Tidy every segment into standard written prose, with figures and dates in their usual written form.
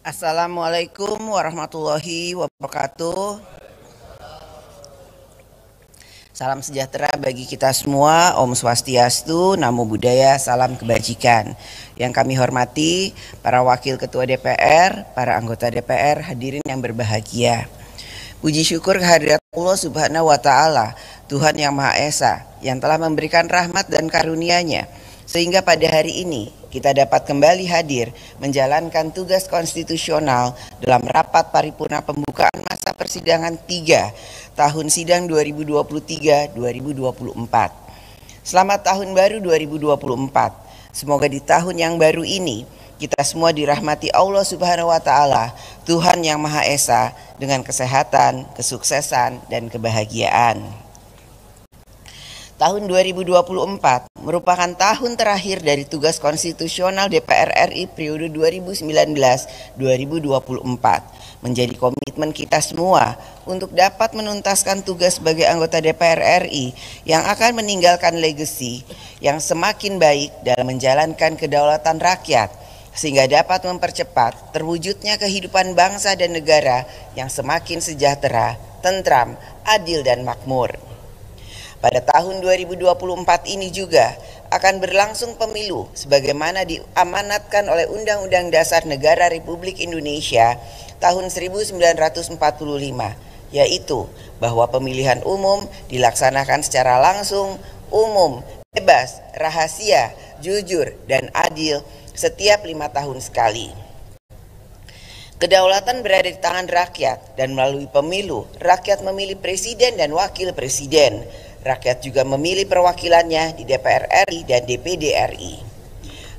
Assalamualaikum warahmatullahi wabarakatuh. Salam sejahtera bagi kita semua. Om Swastiastu, Namo Buddhaya, salam kebajikan. Yang kami hormati para wakil ketua DPR, para anggota DPR, hadirin yang berbahagia. Puji syukur kehadirat Allah Subhanahu wa Ta'ala, Tuhan Yang Maha Esa, yang telah memberikan rahmat dan karunia-Nya, sehingga pada hari ini kita dapat kembali hadir menjalankan tugas konstitusional dalam rapat paripurna pembukaan masa persidangan 3 tahun sidang 2023-2024. Selamat tahun baru 2024. Semoga di tahun yang baru ini kita semua dirahmati Allah Subhanahu wa Ta'ala, Tuhan Yang Maha Esa, dengan kesehatan, kesuksesan, dan kebahagiaan. Tahun 2024 merupakan tahun terakhir dari tugas konstitusional DPR RI periode 2019-2024. Menjadi komitmen kita semua untuk dapat menuntaskan tugas sebagai anggota DPR RI yang akan meninggalkan legasi yang semakin baik dalam menjalankan kedaulatan rakyat, sehingga dapat mempercepat terwujudnya kehidupan bangsa dan negara yang semakin sejahtera, tentram, adil, dan makmur. Pada tahun 2024 ini juga akan berlangsung pemilu sebagaimana diamanatkan oleh Undang-Undang Dasar Negara Republik Indonesia tahun 1945, yaitu bahwa pemilihan umum dilaksanakan secara langsung, umum, bebas, rahasia, jujur, dan adil setiap 5 tahun sekali. Kedaulatan berada di tangan rakyat, dan melalui pemilu, rakyat memilih presiden dan wakil presiden. Rakyat juga memilih perwakilannya di DPR RI dan DPD RI.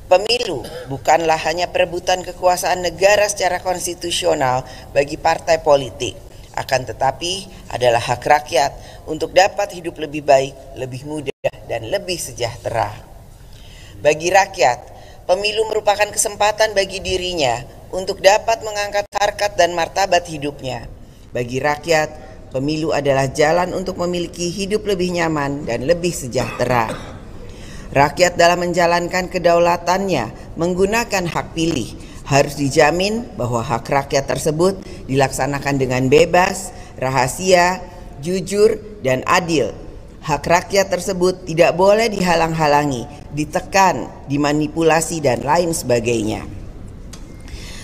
Pemilu bukanlah hanya perebutan kekuasaan negara secara konstitusional bagi partai politik, akan tetapi adalah hak rakyat untuk dapat hidup lebih baik, lebih mudah, dan lebih sejahtera. Bagi rakyat, pemilu merupakan kesempatan bagi dirinya untuk dapat mengangkat harkat dan martabat hidupnya. Bagi rakyat, pemilu adalah jalan untuk memiliki hidup lebih nyaman dan lebih sejahtera. Rakyat dalam menjalankan kedaulatannya menggunakan hak pilih harus dijamin bahwa hak rakyat tersebut dilaksanakan dengan bebas, rahasia, jujur, dan adil. Hak rakyat tersebut tidak boleh dihalang-halangi, ditekan, dimanipulasi, dan lain sebagainya.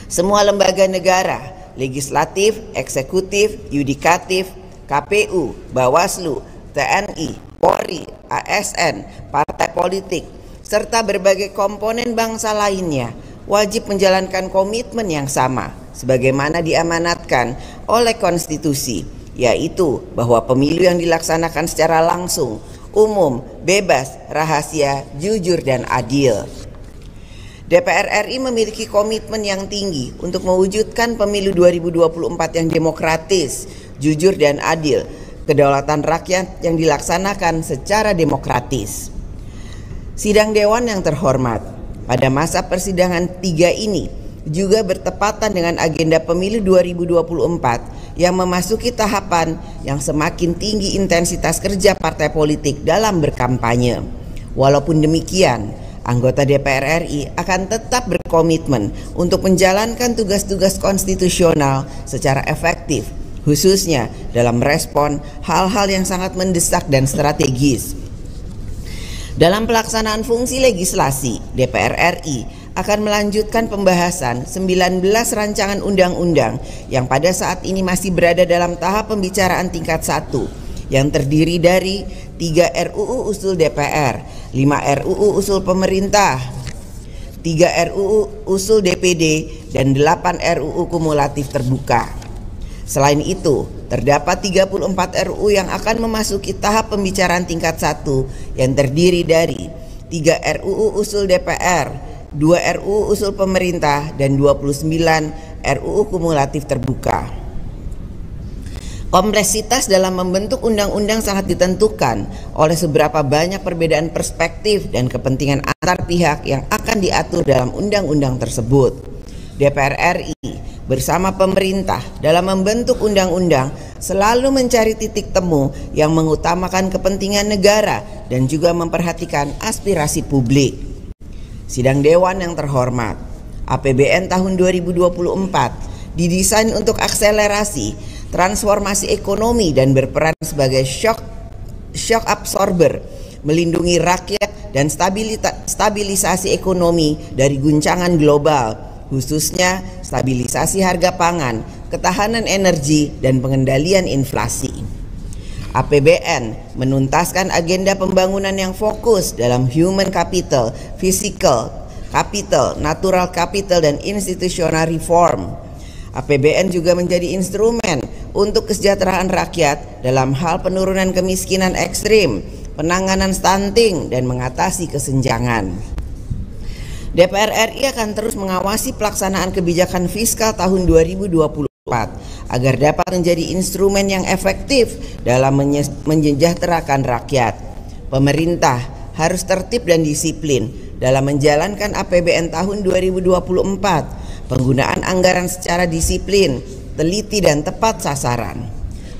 Semua lembaga negara, legislatif, eksekutif, yudikatif, KPU, Bawaslu, TNI, Polri, ASN, partai politik, serta berbagai komponen bangsa lainnya wajib menjalankan komitmen yang sama sebagaimana diamanatkan oleh konstitusi, yaitu bahwa pemilu yang dilaksanakan secara langsung, umum, bebas, rahasia, jujur, dan adil. DPR RI memiliki komitmen yang tinggi untuk mewujudkan pemilu 2024 yang demokratis, jujur, dan adil, kedaulatan rakyat yang dilaksanakan secara demokratis. Sidang Dewan yang terhormat, pada masa persidangan 3 ini juga bertepatan dengan agenda pemilu 2024 yang memasuki tahapan yang semakin tinggi intensitas kerja partai politik dalam berkampanye. Walaupun demikian, anggota DPR RI akan tetap berkomitmen untuk menjalankan tugas-tugas konstitusional secara efektif, khususnya dalam merespon hal-hal yang sangat mendesak dan strategis. Dalam pelaksanaan fungsi legislasi, DPR RI akan melanjutkan pembahasan 19 rancangan undang-undang yang pada saat ini masih berada dalam tahap pembicaraan tingkat 1, yang terdiri dari 3 RUU usul DPR, 5 RUU usul pemerintah, 3 RUU usul DPD, dan 8 RUU kumulatif terbuka. Selain itu, terdapat 34 RUU yang akan memasuki tahap pembicaraan tingkat 1 yang terdiri dari 3 RUU usul DPR, 2 RUU usul pemerintah, dan 29 RUU kumulatif terbuka. Kompleksitas dalam membentuk undang-undang sangat ditentukan oleh seberapa banyak perbedaan perspektif dan kepentingan antar pihak yang akan diatur dalam undang-undang tersebut. DPR RI bersama pemerintah dalam membentuk undang-undang selalu mencari titik temu yang mengutamakan kepentingan negara dan juga memperhatikan aspirasi publik. Sidang Dewan yang terhormat, APBN tahun 2024 didesain untuk akselerasi transformasi ekonomi dan berperan sebagai shock absorber, melindungi rakyat dan stabilisasi ekonomi dari guncangan global, khususnya stabilisasi harga pangan, ketahanan energi, dan pengendalian inflasi. APBN menuntaskan agenda pembangunan yang fokus dalam human capital, physical capital, natural capital, dan institutional reform. APBN juga menjadi instrumen untuk kesejahteraan rakyat dalam hal penurunan kemiskinan ekstrim, penanganan stunting, dan mengatasi kesenjangan. DPR RI akan terus mengawasi pelaksanaan kebijakan fiskal tahun 2024 agar dapat menjadi instrumen yang efektif dalam menyejahterakan rakyat. Pemerintah harus tertib dan disiplin dalam menjalankan APBN tahun 2024. Penggunaan anggaran secara disiplin, teliti, dan tepat sasaran.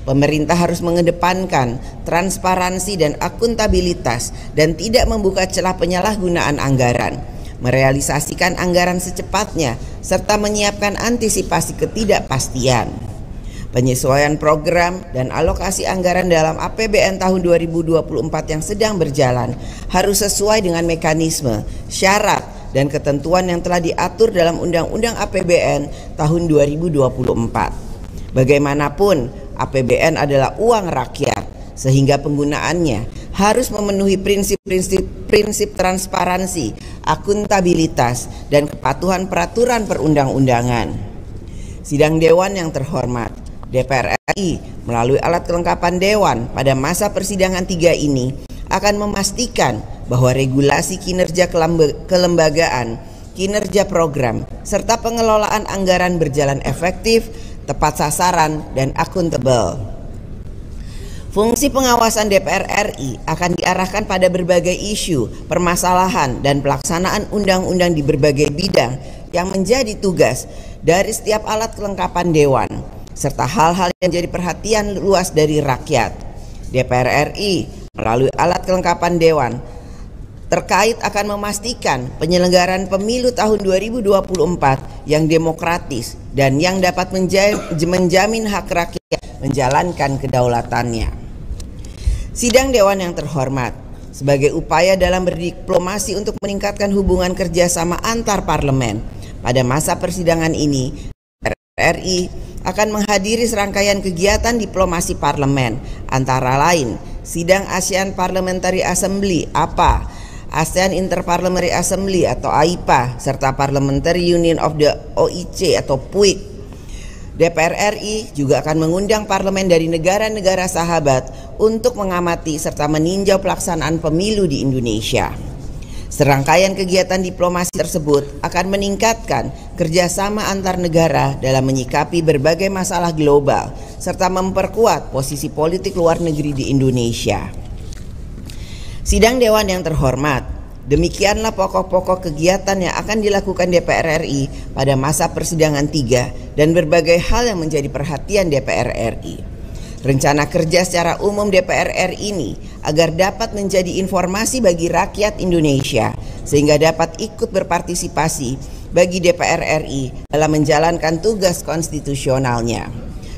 Pemerintah harus mengedepankan transparansi dan akuntabilitas dan tidak membuka celah penyalahgunaan anggaran, merealisasikan anggaran secepatnya, serta menyiapkan antisipasi ketidakpastian. Penyesuaian program dan alokasi anggaran dalam APBN tahun 2024 yang sedang berjalan harus sesuai dengan mekanisme, syarat, dan ketentuan yang telah diatur dalam Undang-Undang APBN tahun 2024. Bagaimanapun, APBN adalah uang rakyat, sehingga penggunaannya harus memenuhi prinsip transparansi, akuntabilitas, dan kepatuhan peraturan perundang-undangan. Sidang Dewan yang terhormat, DPR RI melalui alat kelengkapan Dewan pada masa persidangan 3 ini akan memastikan bahwa regulasi kinerja kelembagaan, kinerja program, serta pengelolaan anggaran berjalan efektif, tepat sasaran, dan akuntabel. Fungsi pengawasan DPR RI akan diarahkan pada berbagai isu, permasalahan, dan pelaksanaan undang-undang di berbagai bidang yang menjadi tugas dari setiap alat kelengkapan Dewan, serta hal-hal yang menjadi perhatian luas dari rakyat. DPR RI melalui alat kelengkapan Dewan terkait akan memastikan penyelenggaraan pemilu tahun 2024 yang demokratis dan yang dapat menjamin hak rakyat menjalankan kedaulatannya. Sidang Dewan yang terhormat, sebagai upaya dalam berdiplomasi untuk meningkatkan hubungan kerjasama antar parlemen, pada masa persidangan ini DPR RI akan menghadiri serangkaian kegiatan diplomasi parlemen, antara lain Sidang ASEAN Parliamentary Assembly (APA), ASEAN Interparliamentary Assembly atau AIPA, serta Parliamentary Union of the OIC atau PUIC. DPR RI juga akan mengundang parlemen dari negara-negara sahabat untuk mengamati serta meninjau pelaksanaan pemilu di Indonesia. Serangkaian kegiatan diplomasi tersebut akan meningkatkan kerjasama antar negara dalam menyikapi berbagai masalah global serta memperkuat posisi politik luar negeri di Indonesia. Sidang Dewan yang terhormat, demikianlah pokok-pokok kegiatan yang akan dilakukan DPR RI pada masa persidangan 3 dan berbagai hal yang menjadi perhatian DPR RI. Rencana kerja secara umum DPR RI ini agar dapat menjadi informasi bagi rakyat Indonesia sehingga dapat ikut berpartisipasi bagi DPR RI dalam menjalankan tugas konstitusionalnya.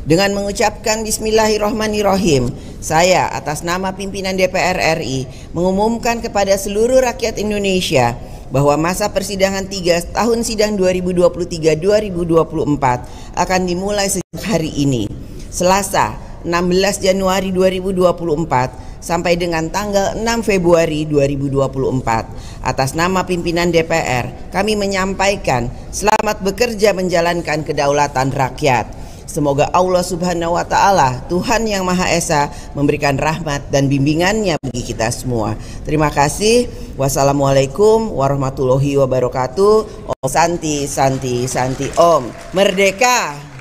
Dengan mengucapkan Bismillahirrahmanirrahim, saya atas nama pimpinan DPR RI mengumumkan kepada seluruh rakyat Indonesia bahwa masa persidangan 3 tahun sidang 2023-2024 akan dimulai sejak hari ini, Selasa 16 Januari 2024 sampai dengan tanggal 6 Februari 2024. Atas nama pimpinan DPR, kami menyampaikan selamat bekerja menjalankan kedaulatan rakyat. Semoga Allah Subhanahu wa Ta'ala, Tuhan yang Maha Esa, memberikan rahmat dan bimbingannya bagi kita semua. Terima kasih. Wassalamualaikum warahmatullahi wabarakatuh. Om Santi, Santi, Santi, Om. Merdeka!